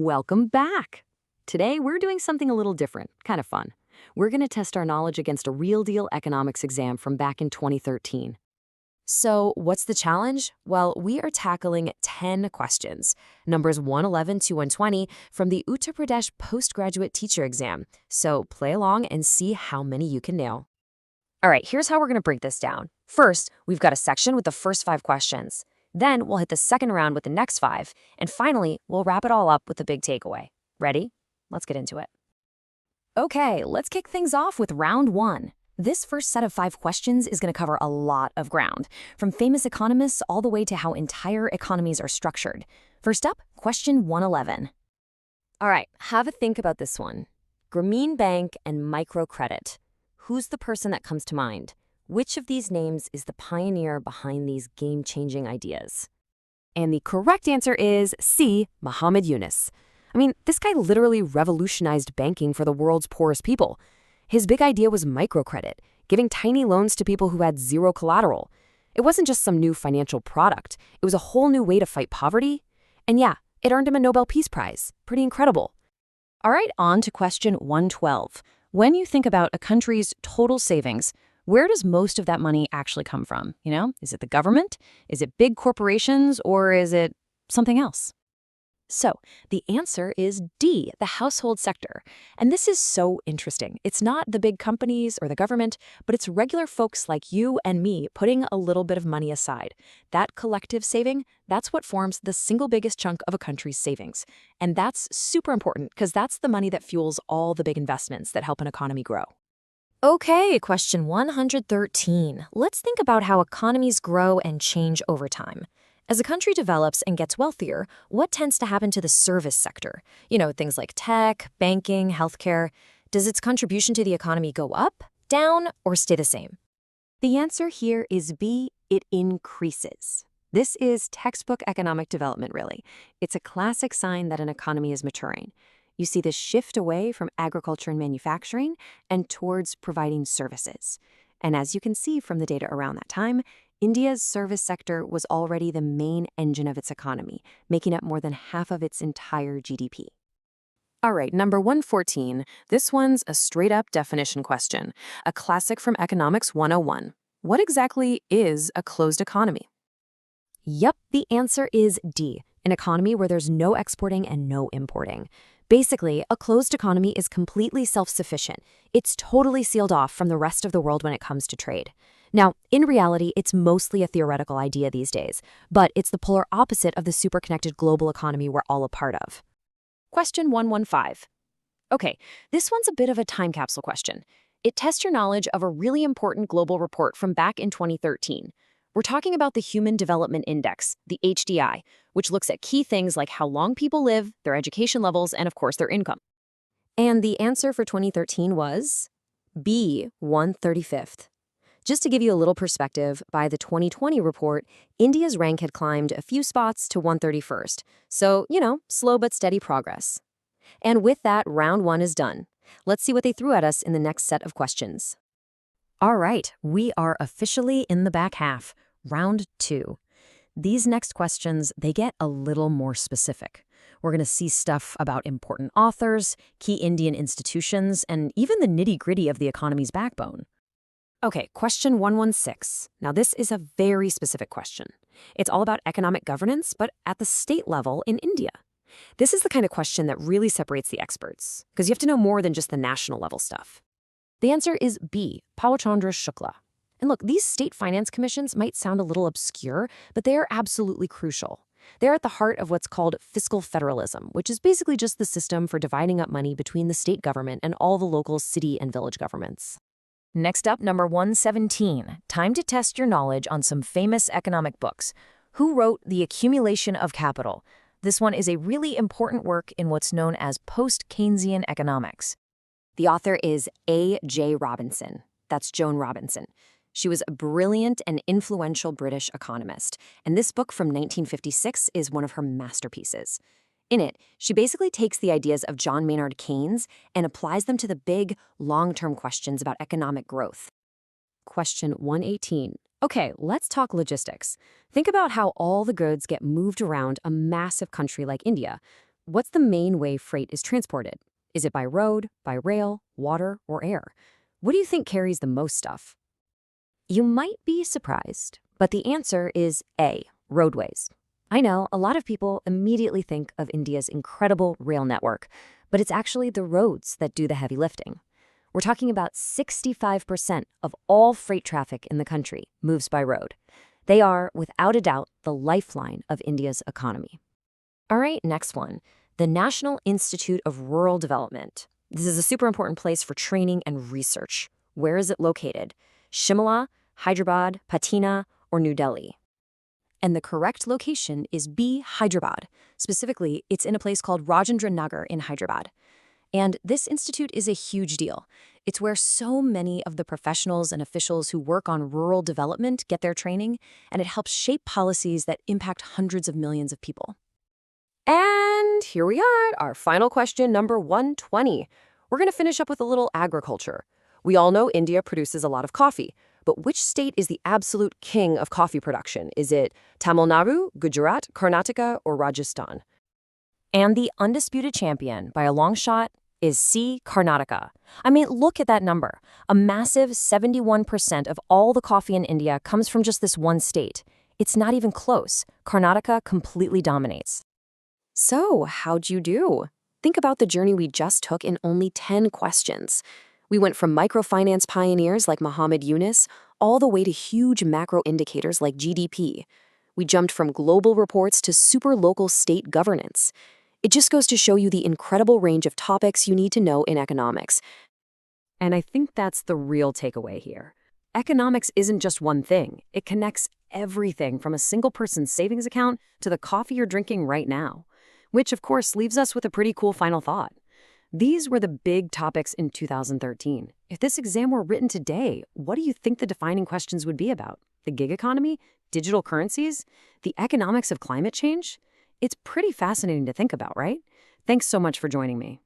Welcome back! Today, we're doing something a little different, kind of fun. We're going to test our knowledge against a real-deal economics exam from back in 2013. So, what's the challenge? Well, we are tackling 10 questions, numbers 111 to 120, from the Uttar Pradesh postgraduate teacher exam. So, play along and see how many you can nail. All right, here's how we're going to break this down. First, we've got a section with the first 5 questions. Then, we'll hit the second round with the next 5. And finally, we'll wrap it all up with the big takeaway. Ready? Let's get into it. Okay, let's kick things off with round 1. This first set of 5 questions is going to cover a lot of ground, from famous economists all the way to how entire economies are structured. First up, question 111. All right, have a think about this one. Grameen Bank and microcredit. Who's the person that comes to mind? Which of these names is the pioneer behind these game-changing ideas? And the correct answer is C, Muhammad Yunus. I mean, this guy literally revolutionized banking for the world's poorest people. His big idea was microcredit, giving tiny loans to people who had zero collateral. It wasn't just some new financial product. It was a whole new way to fight poverty. And yeah, it earned him a Nobel Peace Prize. Pretty incredible. All right, on to question 112. When you think about a country's total savings, where does most of that money actually come from? Is it the government? Is it big corporations? Or is it something else? So, the answer is D, the household sector. And this is so interesting. It's not the big companies or the government, but it's regular folks like you and me putting a little bit of money aside. That collective saving, that's what forms the single biggest chunk of a country's savings. And that's super important because that's the money that fuels all the big investments that help an economy grow. Okay, question 113. Let's think about how economies grow and change over time. As a country develops and gets wealthier, what tends to happen to the service sector? Things like tech, banking, healthcare. Does its contribution to the economy go up, down, or stay the same? The answer here is B, it increases. This is textbook economic development, really. It's a classic sign that an economy is maturing. You see this shift away from agriculture and manufacturing and towards providing services. And as you can see from the data around that time, India's service sector was already the main engine of its economy, making up more than half of its entire GDP. All right, number 114. This one's a straight-up definition question, a classic from Economics 101. What exactly is a closed economy? Yep, the answer is D, an economy where there's no exporting and no importing. Basically, a closed economy is completely self-sufficient. It's totally sealed off from the rest of the world when it comes to trade. Now, in reality, it's mostly a theoretical idea these days, but it's the polar opposite of the super-connected global economy we're all a part of. Question 115. Okay, this one's a bit of a time capsule question. It tests your knowledge of a really important global report from back in 2013. We're talking about the Human Development Index, the HDI, which looks at key things like how long people live, their education levels, and of course their income. And the answer for 2013 was B, 135th. Just to give you a little perspective, by the 2020 report, India's rank had climbed a few spots to 131st. So, slow but steady progress. And with that, round 1 is done. Let's see what they threw at us in the next set of questions. All right, we are officially in the back half, round 2. These next questions, they get a little more specific. We're going to see stuff about important authors, key Indian institutions, and even the nitty-gritty of the economy's backbone. Okay, question 116. Now, this is a very specific question. It's all about economic governance, but at the state level in India. This is the kind of question that really separates the experts, because you have to know more than just the national level stuff. The answer is B, Pawachandra Shukla. And look, these state finance commissions might sound a little obscure, but they are absolutely crucial. They're at the heart of what's called fiscal federalism, which is basically just the system for dividing up money between the state government and all the local city and village governments. Next up, number 117. Time to test your knowledge on some famous economic books. Who wrote The Accumulation of Capital? This one is a really important work in what's known as post-Keynesian economics. The author is A.J. Robinson. That's Joan Robinson. She was a brilliant and influential British economist, and this book from 1956 is one of her masterpieces. In it, she basically takes the ideas of John Maynard Keynes and applies them to the big, long-term questions about economic growth. Question 118. Okay, let's talk logistics. Think about how all the goods get moved around a massive country like India. What's the main way freight is transported? Is it by road, by rail, water, or air? What do you think carries the most stuff? You might be surprised, but the answer is A, roadways. I know a lot of people immediately think of India's incredible rail network, but it's actually the roads that do the heavy lifting. We're talking about 65% of all freight traffic in the country moves by road. They are, without a doubt, the lifeline of India's economy. All right, next one. The National Institute of Rural Development. This is a super important place for training and research. Where is it located? Shimla, Hyderabad, Patina, or New Delhi? And the correct location is B, Hyderabad. Specifically, it's in a place called Rajendra Nagar in Hyderabad. And this institute is a huge deal. It's where so many of the professionals and officials who work on rural development get their training, and it helps shape policies that impact hundreds of millions of people. And here we are, our final question, number 120. We're going to finish up with a little agriculture. We all know India produces a lot of coffee, but which state is the absolute king of coffee production? Is it Tamil Nadu, Gujarat, Karnataka, or Rajasthan? And the undisputed champion, by a long shot, is C, Karnataka. I mean, look at that number. A massive 71% of all the coffee in India comes from just this one state. It's not even close. Karnataka completely dominates. So, how'd you do? Think about the journey we just took in only 10 questions. We went from microfinance pioneers like Muhammad Yunus all the way to huge macro indicators like GDP. We jumped from global reports to super local state governance. It just goes to show you the incredible range of topics you need to know in economics. And I think that's the real takeaway here. Economics isn't just one thing. It connects everything from a single person's savings account to the coffee you're drinking right now. Which, of course, leaves us with a pretty cool final thought. These were the big topics in 2013. If this exam were written today, what do you think the defining questions would be about? The gig economy? Digital currencies? The economics of climate change? It's pretty fascinating to think about, right? Thanks so much for joining me.